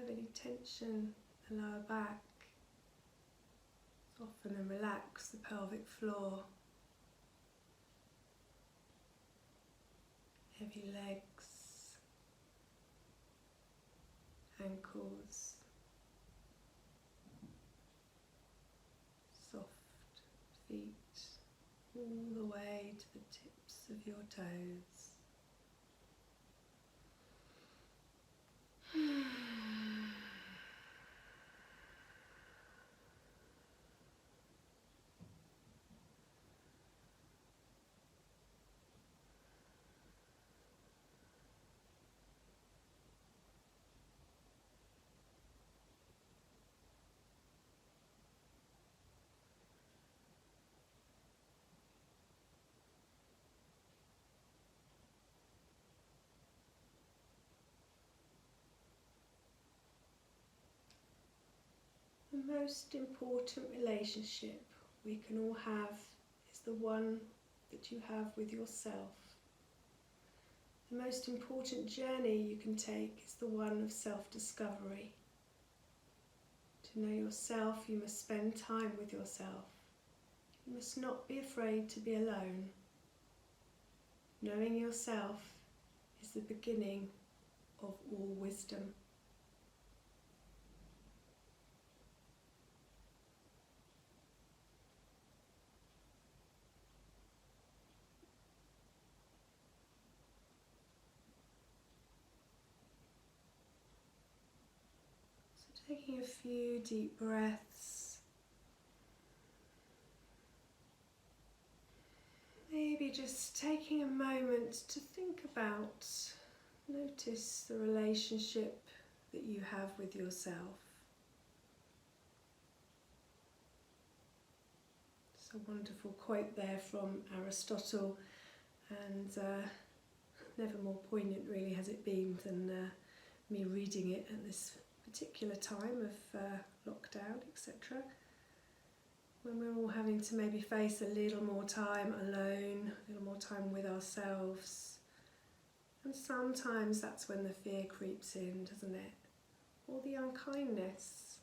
Any tension in the lower back, soften and relax the pelvic floor, heavy legs, ankles, soft feet, all the way to the tips of your toes. The most important relationship we can all have is the one that you have with yourself. The most important journey you can take is the one of self-discovery. To know yourself, you must spend time with yourself. You must not be afraid to be alone. Knowing yourself is the beginning of all wisdom. Taking a few deep breaths. Maybe just taking a moment to think about, notice the relationship that you have with yourself. It's a wonderful quote there from Aristotle, and never more poignant really has it been than me reading it at this particular time of lockdown, etc. When we're all having to maybe face a little more time alone, a little more time with ourselves. And sometimes that's when the fear creeps in, doesn't it? Or the unkindness.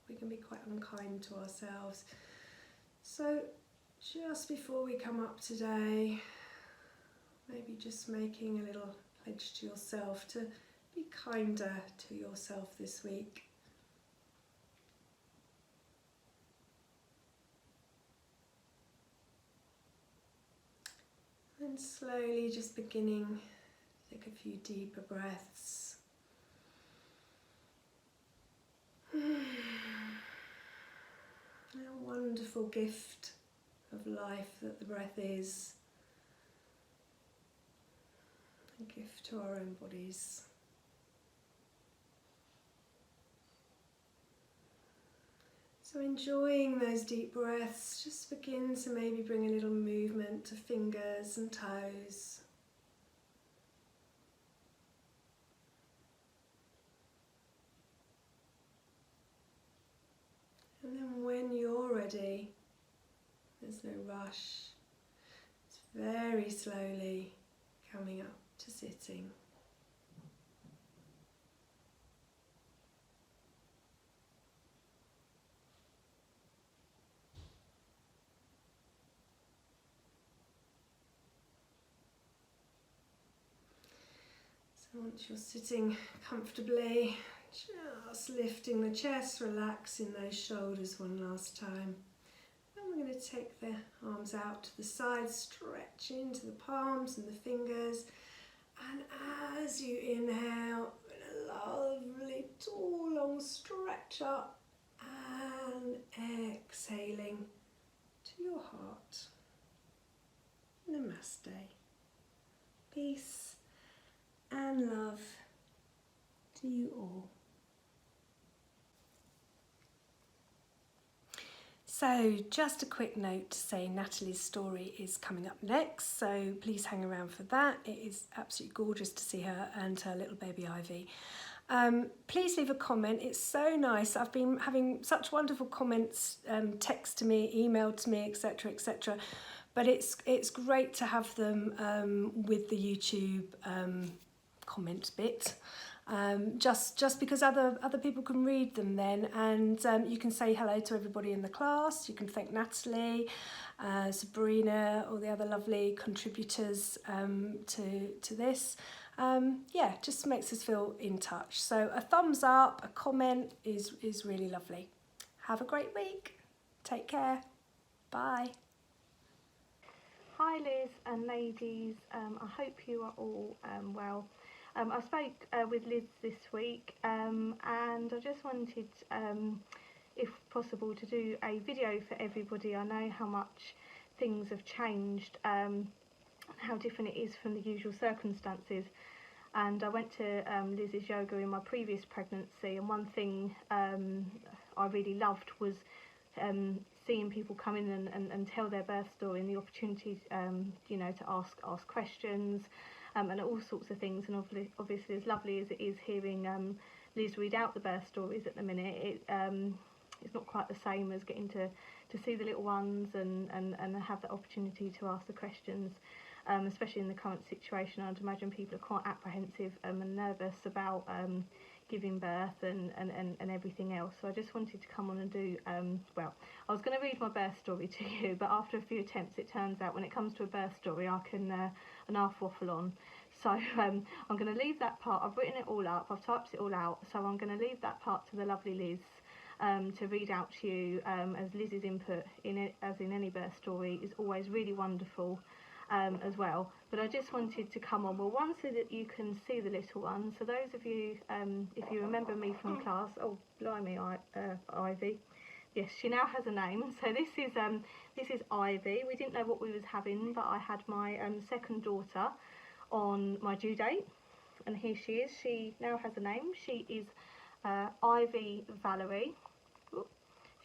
We can be quite unkind to ourselves. So just before we come up today, maybe just making a little pledge to yourself to be kinder to yourself this week. And slowly just beginning to take a few deeper breaths. A wonderful gift of life that the breath is. A gift to our own bodies. So enjoying those deep breaths, just begin to maybe bring a little movement to fingers and toes. And then when you're ready, there's no rush, it's very slowly coming up to sitting. So once you're sitting comfortably, just lifting the chest, relaxing those shoulders one last time. And we're going to take the arms out to the side, stretch into the palms and the fingers. And as you inhale, a lovely tall long stretch up, and exhaling to your heart. Namaste. Peace and love to you all. So just a quick note to say Natalie's story is coming up next, so please hang around for that. It is absolutely gorgeous to see her and her little baby Ivy. Please leave a comment. It's so nice. I've been having such wonderful comments, text to me, email to me, etc., etc. But it's great to have them with the YouTube comment bit. Just because other people can read them then, and you can say hello to everybody in the class. You can thank Natalie, Sabrina, all the other lovely contributors to this. Yeah, just makes us feel in touch. So a thumbs up, a comment is really lovely. Have a great week. Take care. Bye. Hi Liz and ladies, I hope you are all well. I spoke with Liz this week and I just wanted, if possible, to do a video for everybody. I know how much things have changed, how different it is from the usual circumstances, and I went to Liz's yoga in my previous pregnancy, and one thing I really loved was seeing people come in and tell their birth story, and the opportunity you know, to ask questions and all sorts of things. And obviously as lovely as it is hearing Liz read out the birth stories at the minute, it's not quite the same as getting to see the little ones and have the opportunity to ask the questions, especially in the current situation. I'd imagine people are quite apprehensive and nervous about giving birth and everything else. So I just wanted to come on and do, well, I was going to read my birth story to you, but after a few attempts it turns out when it comes to a birth story I can an half waffle on. So I'm going to leave that part. I've written it all up, I've typed it all out, so I'm going to leave that part to the lovely Liz to read out to you, as Liz's input in it, as in any birth story, is always really wonderful. as well. But I just wanted to come on, well, one, so that you can see the little one. So those of you, if you remember me from class, oh blimey, Ivy. Yes, she now has a name. So this is Ivy. We didn't know what we was having, but I had my second daughter on my due date, and here she is. She now has a name. She is Ivy Valerie.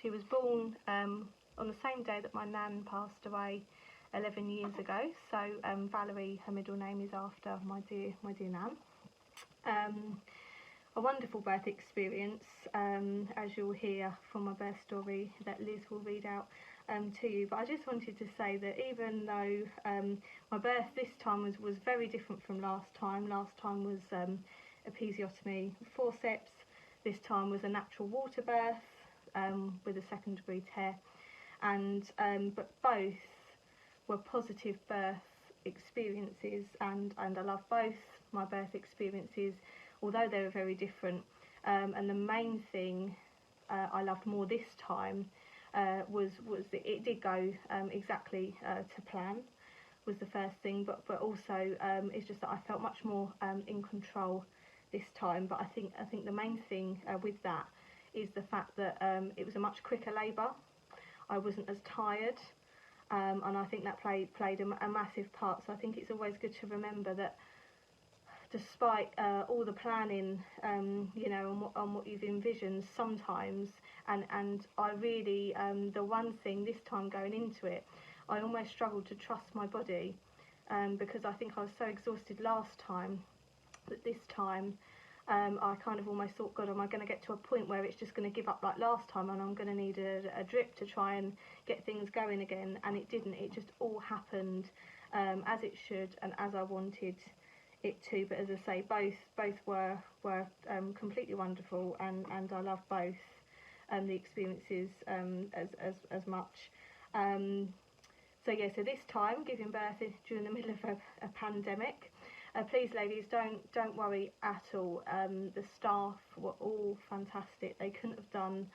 She was born on the same day that my nan passed away 11 years ago. So Valerie, her middle name, is after my dear nan. A wonderful birth experience, as you'll hear from my birth story that Liz will read out to you. But I just wanted to say that even though my birth this time was very different from last time. Last time was episiotomy, forceps. This time was a natural water birth with a second degree tear, and but both were positive birth experiences, and I love both my birth experiences, although they were very different. And the main thing I loved more this time was that it did go exactly to plan, was the first thing, but also it's just that I felt much more in control this time. But I think the main thing with that is the fact that it was a much quicker labour. I wasn't as tired, and I think that played a massive part. So I think it's always good to remember that despite all the planning, you know, on what you've envisioned sometimes, and I really, the one thing this time going into it, I almost struggled to trust my body, because I think I was so exhausted last time that this time I kind of almost thought, God, am I going to get to a point where it's just going to give up like last time, and I'm going to need a drip to try and get things going again? And it didn't. It just all happened as it should and as I wanted it to. But as I say, both were completely wonderful, and I love both the experiences as much. So yeah, so this time giving birth during the middle of a pandemic. Please, ladies, don't worry at all. The staff were all fantastic. They couldn't have done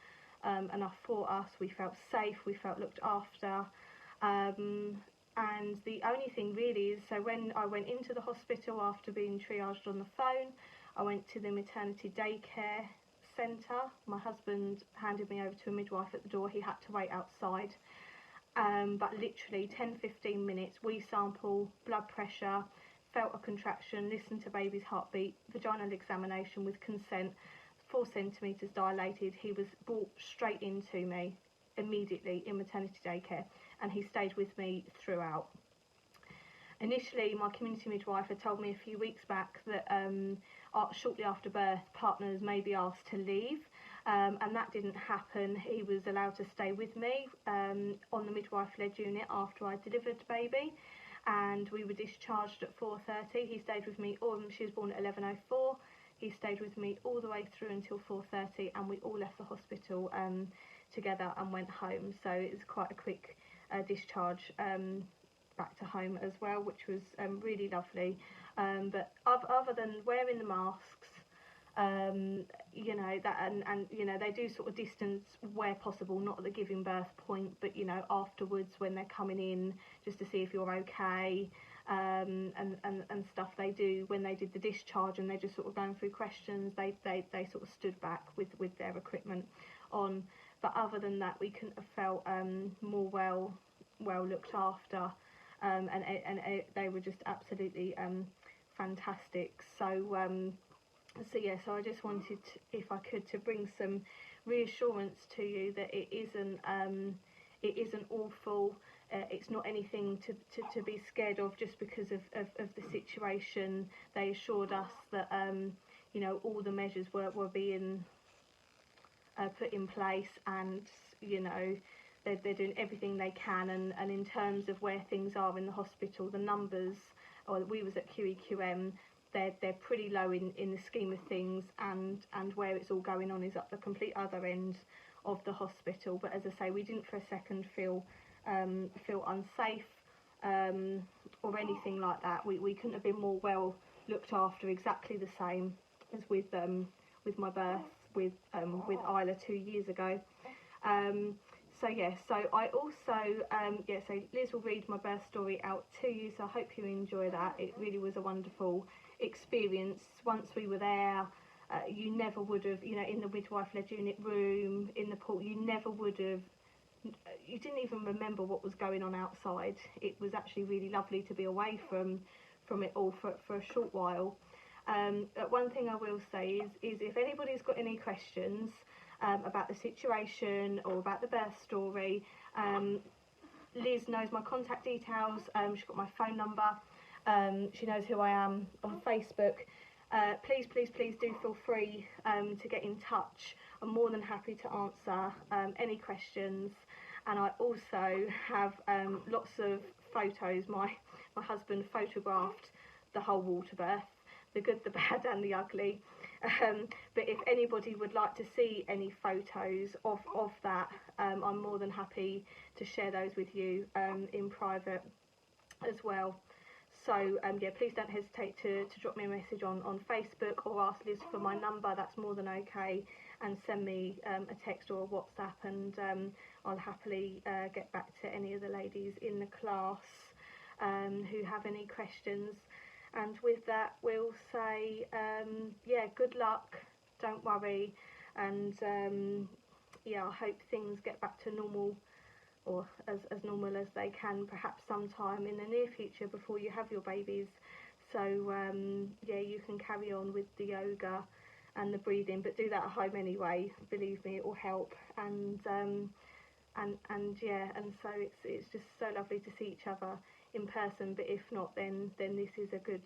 enough for us. We felt safe. We felt looked after. And the only thing really is, so when I went into the hospital after being triaged on the phone, I went to the maternity daycare centre. My husband handed me over to a midwife at the door. He had to wait outside. But literally 10-15 minutes, we sample blood pressure, felt a contraction, listened to baby's heartbeat, vaginal examination with consent, 4 centimetres dilated. He was brought straight into me immediately in maternity daycare, and he stayed with me throughout. Initially, my community midwife had told me a few weeks back that shortly after birth, partners may be asked to leave, and that didn't happen. He was allowed to stay with me on the midwife-led unit after I delivered baby, and we were discharged at 4:30. He stayed with me, she was born at 11:04. He stayed with me all the way through until 4:30, and we all left the hospital together and went home. So it was quite a quick discharge back to home as well, which was really lovely. But other than wearing the masks, you know, that and you know, they do sort of distance where possible, not at the giving birth point, but you know, afterwards when they're coming in just to see if you're okay, and stuff. They do when they did the discharge, and they're just sort of going through questions. They sort of stood back with their equipment on. But other than that, we couldn't have felt more well looked after, and they were just absolutely fantastic. So yeah, so I just wanted, if I could, to bring some reassurance to you that it isn't awful. It's not anything to be scared of just because of the situation. They assured us that you know, all the measures were being put in place, and you know, they're doing everything they can. And in terms of where things are in the hospital, the numbers, or we was at QEQM, they're pretty low in the scheme of things, and where it's all going on is up the complete other end of the hospital. But as I say, we didn't for a second feel unsafe or anything like that. We couldn't have been more well looked after, exactly the same as with my birth with Isla 2 years ago. So yeah, so I also, so Liz will read my birth story out to you, so I hope you enjoy that. It really was a wonderful experience. Once we were there, you never would have, in the midwife-led unit room, in the pool, you never would have, you didn't even remember what was going on outside. It was actually really lovely to be away from it all for a short while. One thing I will say is if anybody's got any questions about the situation or about the birth story, Liz knows my contact details, she's got my phone number, she knows who I am on Facebook. Please do feel free to get in touch. I'm more than happy to answer any questions, and I also have lots of photos. My husband photographed the whole water birth, the good, the bad and the ugly. But if anybody would like to see any photos of that, I'm more than happy to share those with you in private as well. So yeah, please don't hesitate to drop me a message on Facebook or ask Liz for my number. That's more than okay, and send me a text or a WhatsApp, and I'll happily get back to any of the ladies in the class who have any questions. And with that, we'll say yeah, good luck, don't worry, and yeah, I hope things get back to normal, or as normal as they can, perhaps sometime in the near future before you have your babies. So yeah, you can carry on with the yoga and the breathing, but do that at home anyway. Believe me, it will help. And yeah, and so it's just so lovely to see each other in person. But if not, then this is a good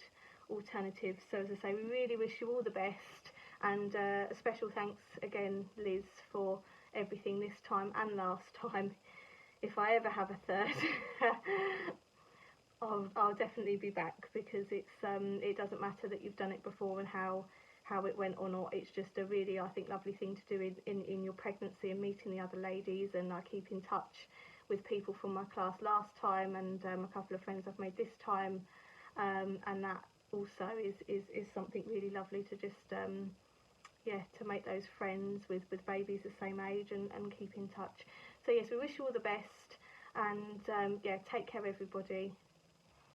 alternative. So as I say, we really wish you all the best, and a special thanks again, Liz, for everything this time and last time. If I ever have a third, I'll definitely be back, because it doesn't matter that you've done it before and how it went or not. It's just a really, I think, lovely thing to do in your pregnancy, and meeting the other ladies. And I keep in touch with people from my class last time, and a couple of friends I've made this time, and that also is something really lovely to just yeah, to make those friends with babies the same age, and keep in touch. So yes, we wish you all the best, and yeah, take care everybody.